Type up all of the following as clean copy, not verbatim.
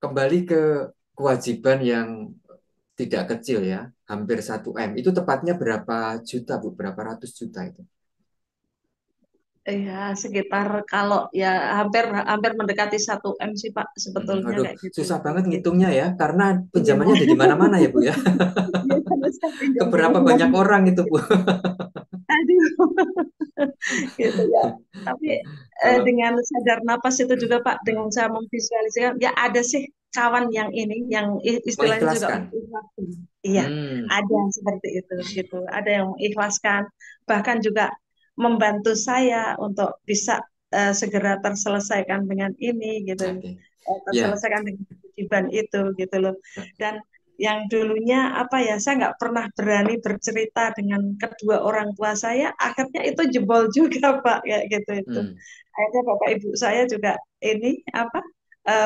kembali ke kewajiban yang tidak kecil ya, hampir 1 M. Itu tepatnya berapa juta, Bu? Berapa ratus juta itu? Ya, sekitar kalau ya hampir hampir mendekati 1 M sih Pak, sebetulnya Aduh, kayak gitu. susah banget Gitu. ngitungnya ya, karena Iya, pinjamannya ada di mana-mana ya, Bu ya. iya karena saya pinjam Ke di berapa banyak mana-mana. orang itu, Bu? Aduh, gitu ya. Tapi Kalau dengan sadar napas itu juga Pak, dengan saya memvisualisasikan, ya ada sih kawan yang ini, yang istilahnya juga mengikhlaskan. mengikhlaskan. Iya, Hmm, ada seperti itu, gitu. Ada yang mengikhlaskan, bahkan juga membantu saya untuk bisa segera terselesaikan dengan ini, gitu. oke. Ya, Terselesaikan dengan kewajiban itu, gitu loh. Dan yang dulunya apa ya, saya nggak pernah berani bercerita dengan kedua orang tua saya, akhirnya itu jebol juga Pak, kayak gitu itu. hmm, Akhirnya bapak ibu saya juga ini apa,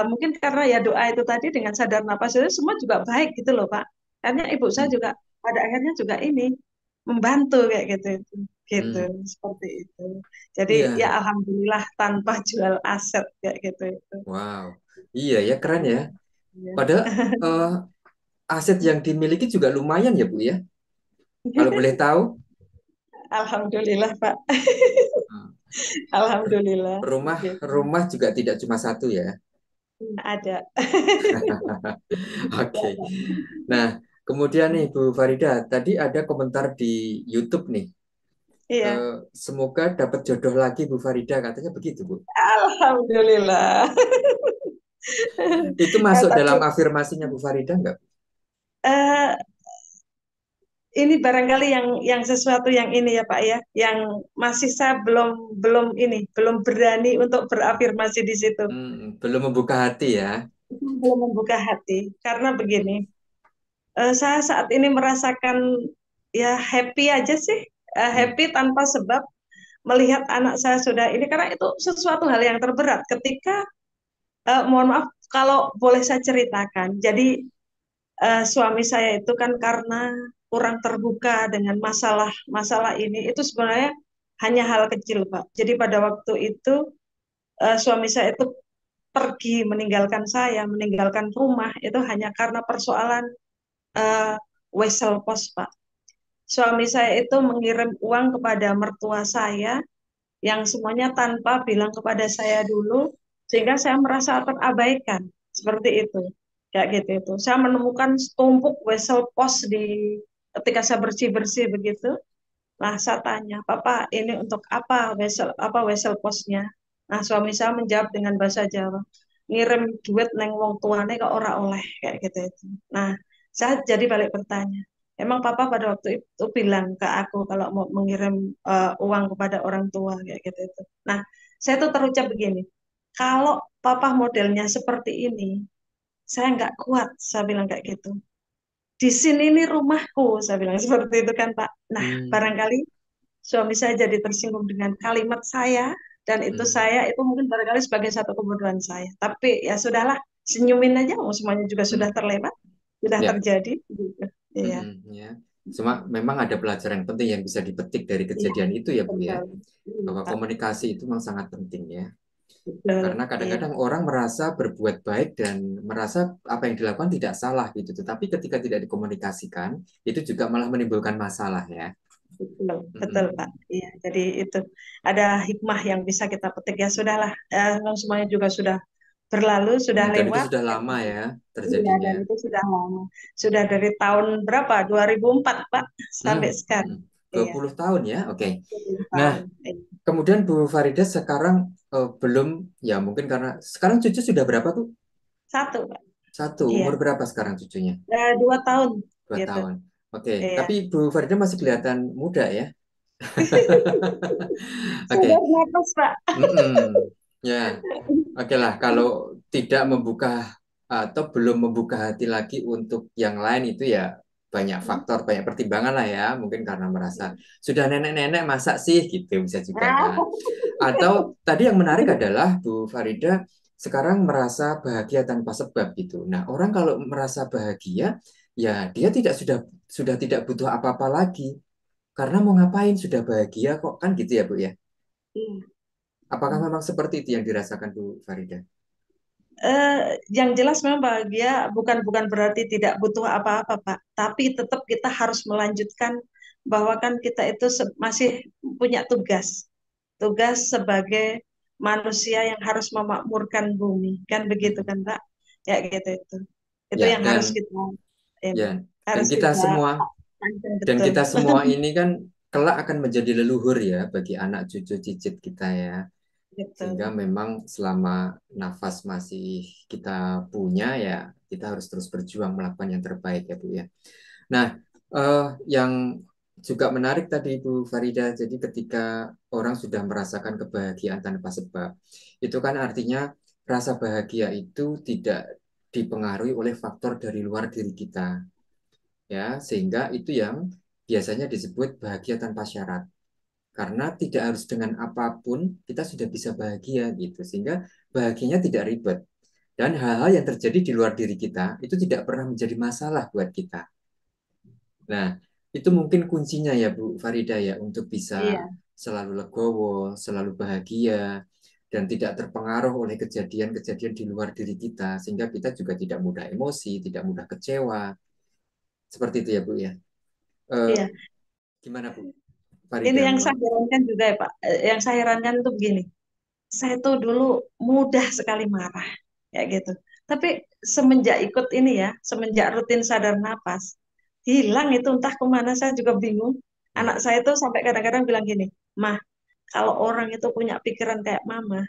mungkin karena ya doa itu tadi dengan sadar napas itu semua juga baik gitu loh Pak. Karena ibu saya hmm, juga pada akhirnya juga ini membantu kayak gitu itu, gitu hmm. seperti itu. Jadi ya Iya, alhamdulillah tanpa jual aset kayak gitu itu. wow. Iya ya, keren ya. Iya. Padahal eh, aset yang dimiliki juga lumayan ya, Bu ya. Kalau boleh tahu, Alhamdulillah Pak. hmm, Alhamdulillah. rumah Gitu. rumah juga tidak cuma satu ya. Ada. Oke. Nah, kemudian nih Bu Farida, tadi ada komentar di YouTube nih. Iya. Eh, semoga dapat jodoh lagi Bu Farida, katanya begitu, Bu. Alhamdulillah. Itu masuk Tapi dalam afirmasinya Bu Farida nggak? eh, ini barangkali yang sesuatu yang ini ya Pak ya, yang masih saya belum belum ini belum berani untuk berafirmasi di situ. Belum membuka hati ya. Belum membuka hati karena begini, saya saat ini merasakan ya happy aja sih, Hmm, happy tanpa sebab melihat anak saya sudah ini, karena itu sesuatu hal yang terberat ketika mohon maaf kalau boleh saya ceritakan. Jadi suami saya itu kan karena kurang terbuka dengan masalah-masalah ini, itu sebenarnya hanya hal kecil, Pak. Jadi pada waktu itu suami saya itu pergi meninggalkan saya, meninggalkan rumah itu hanya karena persoalan eh, wesel pos, Pak. Suami saya itu mengirim uang kepada mertua saya yang semuanya tanpa bilang kepada saya dulu, sehingga saya merasa terabaikan seperti itu, kayak gitu itu. Saya menemukan setumpuk wesel pos di ketika saya bersih bersih begitu. Nah saya tanya, Papa ini untuk apa wesel posnya? Nah suami saya menjawab dengan bahasa Jawa, ngirim duit neng wong tuane kok ora oleh, kayak gitu itu. Nah saya jadi balik bertanya, emang Papa pada waktu itu bilang ke aku kalau mau mengirim uang kepada orang tua kayak gitu itu. Nah, saya tuh terucap begini, kalau Papa modelnya seperti ini, saya nggak kuat, saya bilang kayak gitu. Di sini ini rumahku, saya bilang seperti itu kan Pak. Nah, hmm, barangkali suami saya jadi tersinggung dengan kalimat saya, dan itu hmm. saya itu mungkin barangkali sebagai satu kebodohan saya. Tapi ya sudahlah, senyumin aja, oh, semuanya juga sudah Hmm. terlewat, sudah Ya, terjadi, gitu. Iya. ya. Cuma memang ada pelajaran penting yang bisa dipetik dari Iya, kejadian itu ya, Bu ya. betul. Iya, Bahwa Pak. komunikasi itu memang sangat penting ya. Betul. Karena Iya, kadang-kadang orang merasa berbuat baik dan merasa apa yang dilakukan tidak salah gitu. Tetapi ketika tidak dikomunikasikan, itu juga malah menimbulkan masalah ya. betul, betul, Pak. Mm-mm. Iya, jadi itu ada hikmah yang bisa kita petik. Ya sudahlah, semuanya juga sudah berlalu, sudah Dan itu lewat. sudah lama ya Iya, terjadinya. dan itu sudah lama. Sudah dari tahun berapa? 2004, Pak, Hmm, sampai sekarang. hmm. dua Iya, puluh tahun ya, oke. 20 Nah, tahun. Iya. kemudian Bu Farida sekarang belum, ya mungkin karena sekarang cucu sudah berapa tuh? Satu, Pak. Satu, Iya. umur berapa sekarang cucunya? 2 tahun, 2 gitu. tahun. Oke, Iya. tapi Bu Farida masih kelihatan muda ya. Sudah Oke, napas, Pak. mm-mm. Ya, oke lah. Kalau tidak membuka atau belum membuka hati lagi untuk yang lain itu ya banyak faktor, banyak pertimbangan lah ya. Mungkin karena merasa sudah nenek-nenek masa sih gitu bisa juga Ah. kan. Atau tadi yang menarik adalah Bu Farida sekarang merasa bahagia tanpa sebab gitu. Nah, orang kalau merasa bahagia ya dia sudah tidak butuh apa-apa lagi. Karena mau ngapain sudah bahagia kok kan gitu ya Bu ya. Iya. Apakah memang seperti itu yang dirasakan Bu Farida? Yang jelas memang bahagia bukan berarti tidak butuh apa-apa, Pak. Tapi tetap kita harus melanjutkan bahwa kan kita itu masih punya tugas. Tugas sebagai manusia yang harus memakmurkan bumi. Kan begitu kan, Pak? Ya gitu itu. Itu Ya, yang harus kita ya ini, dan harus kita kita semua pancing dan betul. kita semua ini kan kelak akan menjadi leluhur ya bagi anak cucu cicit kita ya. Sehingga Gitu. memang selama nafas masih kita punya ya kita harus terus berjuang melakukan yang terbaik ya Bu ya. Nah, yang juga menarik tadi Bu Farida, jadi ketika orang sudah merasakan kebahagiaan tanpa sebab, itu kan artinya rasa bahagia itu tidak dipengaruhi oleh faktor dari luar diri kita, ya, sehingga itu yang biasanya disebut bahagia tanpa syarat. Karena tidak harus dengan apapun kita sudah bisa bahagia gitu, sehingga bahagianya tidak ribet. Dan hal-hal yang terjadi di luar diri kita itu tidak pernah menjadi masalah buat kita. Nah, itu mungkin kuncinya ya Bu Farida ya untuk bisa Iya, selalu legowo, selalu bahagia dan tidak terpengaruh oleh kejadian-kejadian di luar diri kita sehingga kita juga tidak mudah emosi, tidak mudah kecewa. Seperti itu ya Bu ya. Eh, iya. gimana Bu Ini Farida? yang saya herankan juga ya, Pak. Yang saya herankan itu begini. Saya tuh dulu mudah sekali marah, ya gitu. Tapi semenjak ikut ini ya, semenjak rutin sadar napas, hilang itu entah kemana saya juga bingung. Anak Hmm, saya tuh sampai kadang-kadang bilang gini, Mah, kalau orang itu punya pikiran kayak Mama,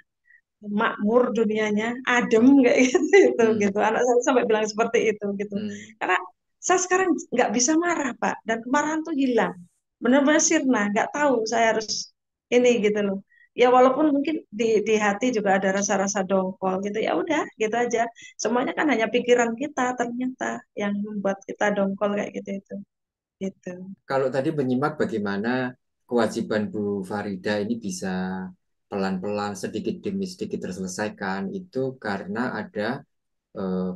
makmur dunianya, adem kayak gitu, gitu. hmm, Anak saya sampai bilang seperti itu, gitu. hmm. Karena saya sekarang nggak bisa marah, Pak, dan kemarahan tuh hilang, benar-benar sirna, nggak tahu saya harus ini gitu loh. Ya walaupun mungkin di hati juga ada rasa-rasa dongkol gitu, ya udah gitu aja. Semuanya kan hanya pikiran kita ternyata yang membuat kita dongkol kayak gitu itu, gitu. Kalau tadi menyimak bagaimana kewajiban Bu Farida ini bisa pelan-pelan sedikit demi sedikit terselesaikan itu karena ada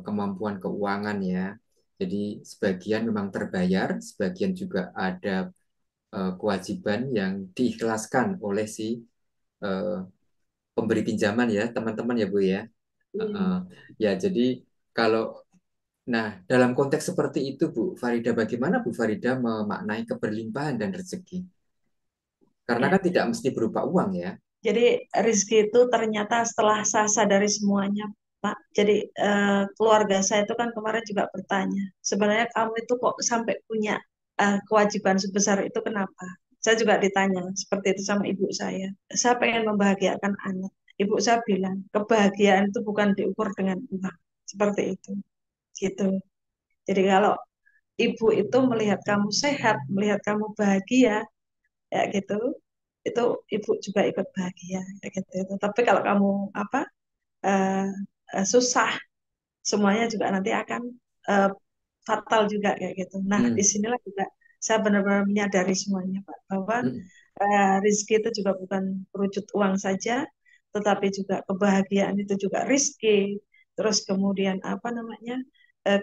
kemampuan keuangan ya. Jadi sebagian memang terbayar, sebagian juga ada kewajiban yang diikhlaskan oleh si eh, pemberi pinjaman ya, teman-teman ya Bu ya. Iya. Ya, jadi kalau nah dalam konteks seperti itu Bu Farida, bagaimana Bu Farida memaknai keberlimpahan dan rezeki? Karena Ya. kan tidak mesti berupa uang ya. Jadi rizki itu ternyata setelah saya sadari semuanya, Pak. Jadi keluarga saya itu kan kemarin juga bertanya, sebenarnya kamu itu kok sampai punya kewajiban sebesar itu kenapa? Saya juga ditanya seperti itu sama ibu saya. Saya pengen membahagiakan anak. Ibu saya bilang, kebahagiaan itu bukan diukur dengan uang. Seperti itu. Gitu. Jadi kalau ibu itu melihat kamu sehat, melihat kamu bahagia, ya gitu, itu ibu juga ikut bahagia kayak gitu. Tapi kalau kamu apa eh, susah, semuanya juga nanti akan eh, fatal juga kayak gitu. Nah, Hmm, disinilah juga saya benar-benar menyadari semuanya, Pak, bahwa hmm, rizki itu juga bukan perwujud uang saja, tetapi juga kebahagiaan itu juga rizki. Terus kemudian apa namanya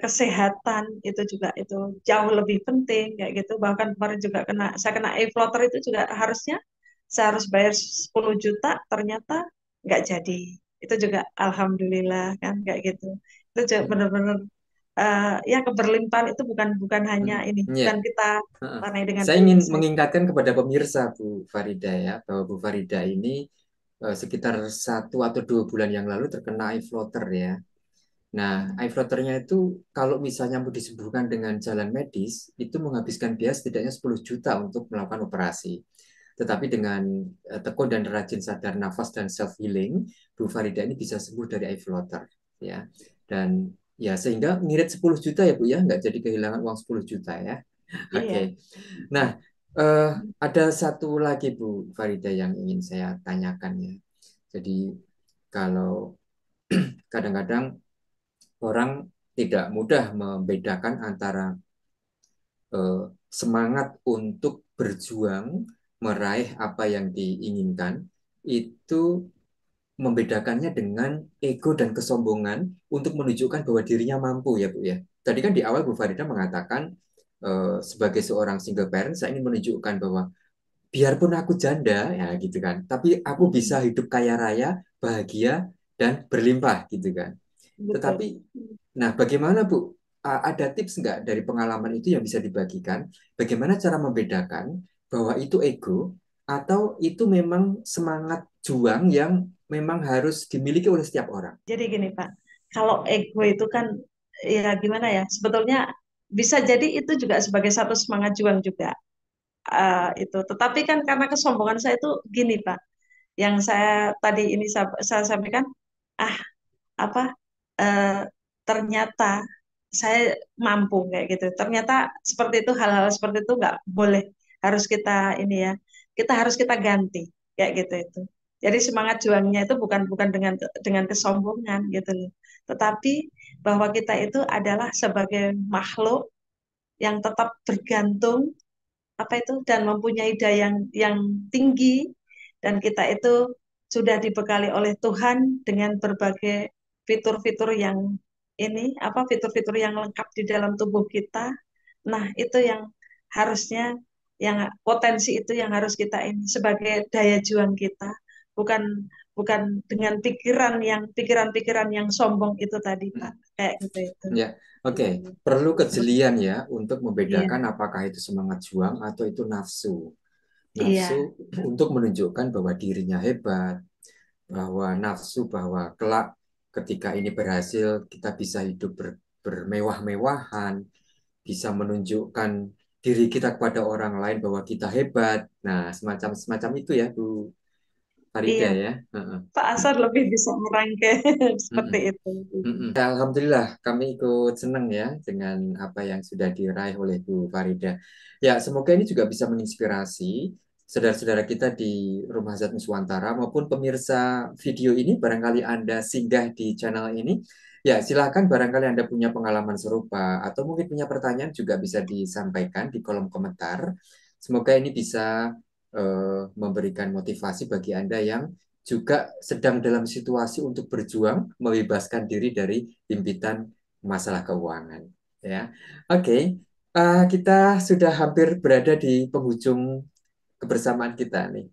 kesehatan itu juga itu jauh lebih penting kayak gitu. Bahkan kemarin juga saya kena e-floater itu juga harusnya saya harus bayar 10 juta, ternyata nggak jadi. Itu juga alhamdulillah kan kayak gitu. Itu juga hmm, benar-benar ya keberlimpahan itu bukan bukan hanya hmm. ini, Ya. bukan kita Heeh. panai dengan Saya uang ingin saja. mengingatkan kepada pemirsa Bu Farida ya, bahwa Bu Farida ini sekitar 1 atau 2 bulan yang lalu terkena eye floater ya. Nah, eye flutternya itu kalau misalnya mau disembuhkan dengan jalan medis, itu menghabiskan biaya setidaknya 10 juta untuk melakukan operasi. Tetapi dengan tekun dan rajin sadar nafas dan self healing, Bu Farida ini bisa sembuh dari eye flutter ya. Dan ya sehingga ngirit 10 juta ya Bu ya, nggak jadi kehilangan uang 10 juta ya. Oke. Iya. Nah, eh, ada satu lagi Bu Farida yang ingin saya tanyakan ya. Jadi kalau kadang-kadang orang tidak mudah membedakan antara semangat untuk berjuang meraih apa yang diinginkan itu membedakannya dengan ego dan kesombongan untuk menunjukkan bahwa dirinya mampu ya Bu ya. Tadi kan di awal Bu Farida mengatakan sebagai seorang single parent saya ingin menunjukkan bahwa biarpun aku janda ya gitu kan, tapi aku bisa hidup kaya raya, bahagia dan berlimpah gitu kan. betul. Tetapi, nah bagaimana Bu? Ada tips nggak dari pengalaman itu yang bisa dibagikan? Bagaimana cara membedakan bahwa itu ego atau itu memang semangat juang yang memang harus dimiliki oleh setiap orang? Jadi gini Pak, kalau ego itu kan ya gimana ya, sebetulnya bisa jadi itu juga sebagai satu semangat juang juga. Itu. Tetapi kan karena kesombongan saya itu gini Pak, yang saya tadi ini saya sampaikan, ah apa eh, ternyata saya mampu kayak gitu. Ternyata seperti itu, hal-hal seperti itu nggak boleh, harus kita ini ya, kita harus kita ganti kayak gitu itu. Jadi semangat juangnya itu bukan bukan dengan kesombongan gitu loh, tetapi bahwa kita itu adalah sebagai makhluk yang tetap bergantung apa itu dan mempunyai daya yang tinggi, dan kita itu sudah dibekali oleh Tuhan dengan berbagai fitur-fitur yang ini apa fitur-fitur yang lengkap di dalam tubuh kita. Nah, itu yang harusnya yang potensi itu yang harus kita ini sebagai daya juang kita, bukan bukan dengan pikiran-pikiran yang sombong itu tadi, Pak. Kayak gitu itu. Ya, oke. Hmm, Perlu seperti kejelian ya untuk iya, membedakan apakah itu semangat juang atau itu nafsu. Nafsu iya, untuk menunjukkan bahwa dirinya hebat, bahwa nafsu bahwa kelak ketika ini berhasil kita bisa hidup bermewah-mewahan, bisa menunjukkan diri kita kepada orang lain bahwa kita hebat. Nah, semacam semacam itu ya, Bu Farida iya. ya. Heeh. Pak Asad lebih bisa merangkai seperti Mm-mm. itu. Mm-mm. Ya, Alhamdulillah, kami ikut senang ya dengan apa yang sudah diraih oleh Bu Farida. Ya, semoga ini juga bisa menginspirasi saudara-saudara kita di Rumah Zat Nuswantara maupun pemirsa video ini. Barangkali Anda singgah di channel ini. Ya, silakan barangkali Anda punya pengalaman serupa atau mungkin punya pertanyaan juga bisa disampaikan di kolom komentar. Semoga ini bisa memberikan motivasi bagi Anda yang juga sedang dalam situasi untuk berjuang membebaskan diri dari himpitan masalah keuangan. Ya, oke. Kita sudah hampir berada di penghujung kebersamaan kita nih.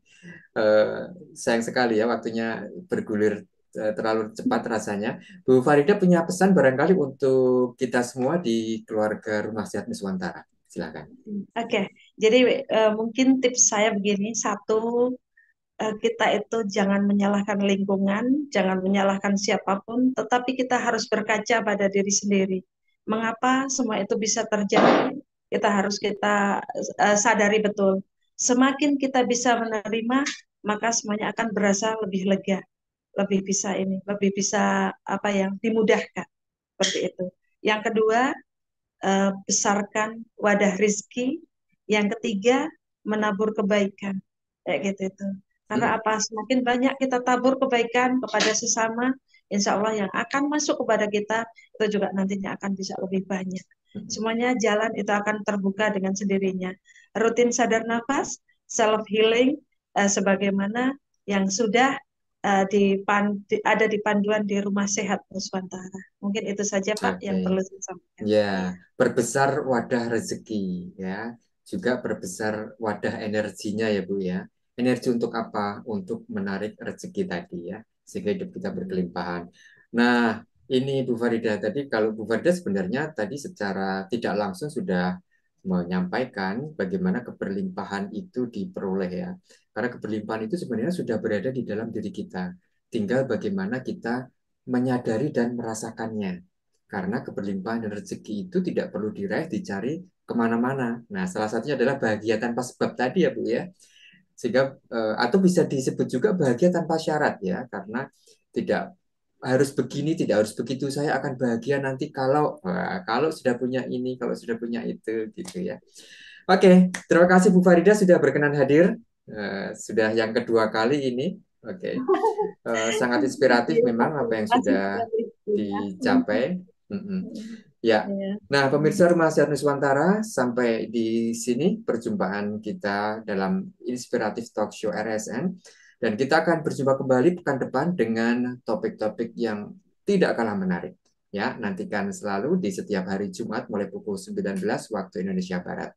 Eh, Sayang sekali ya waktunya bergulir terlalu cepat rasanya. Bu Farida punya pesan barangkali untuk kita semua di keluarga Rumah Sehat Nuswantara. Silakan. Oke, jadi mungkin tips saya begini, satu, kita itu jangan menyalahkan lingkungan, jangan menyalahkan siapapun, tetapi kita harus berkaca pada diri sendiri. Mengapa semua itu bisa terjadi? Kita harus sadari betul. Semakin kita bisa menerima, maka semuanya akan berasa lebih lega, lebih bisa apa yang dimudahkan seperti itu. Yang kedua, besarkan wadah rizki. Yang ketiga, menabur kebaikan. Kayak gitu itu. Karena Mm-mm. apa? Semakin banyak kita tabur kebaikan kepada sesama, insya Allah yang akan masuk kepada kita itu juga nantinya akan bisa lebih banyak. Mm-mm. Semuanya jalan itu akan terbuka dengan sendirinya. Rutin sadar nafas, self healing, sebagaimana yang sudah ada di panduan di Rumah Sehat Nuswantara. Mungkin itu saja Pak Oke. yang perlu saya sampaikan. Ya, Iya. perbesar wadah rezeki ya, juga perbesar wadah energinya ya Bu ya. Energi untuk apa? Untuk menarik rezeki tadi ya, sehingga hidup kita berkelimpahan. Nah, ini Bu Farida tadi kalau Bu Farida sebenarnya tadi secara tidak langsung sudah menyampaikan bagaimana keberlimpahan itu diperoleh ya. Karena keberlimpahan itu sebenarnya sudah berada di dalam diri kita. Tinggal bagaimana kita menyadari dan merasakannya. Karena keberlimpahan dan rezeki itu tidak perlu diraih, dicari kemana-mana. Nah, salah satunya adalah bahagia tanpa sebab tadi ya Bu ya. Sehingga atau bisa disebut juga bahagia tanpa syarat ya, karena tidak harus begini, tidak harus begitu. Saya akan bahagia nanti kalau sudah punya ini, kalau sudah punya itu, gitu ya. Oke, terima kasih Bu Farida sudah berkenan hadir. Sudah yang kedua kali ini. Oke. Sangat inspiratif Iya, Pak. memang apa Terima yang kasih sudah sekali. Ya. dicapai. Mm-mm. Ya, Ya. nah pemirsa Rumah Sehat Nuswantara, sampai di sini perjumpaan kita dalam Inspiratif Talk Show RSN. Dan kita akan berjumpa kembali pekan depan dengan topik-topik yang tidak kalah menarik. Ya, nantikan selalu di setiap hari Jumat mulai pukul 19 waktu Indonesia Barat.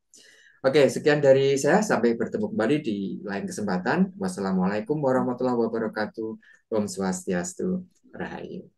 Oke, sekian dari saya. Sampai bertemu kembali di lain kesempatan. Wassalamualaikum warahmatullahi wabarakatuh. Om Swastiastu. Rahayu.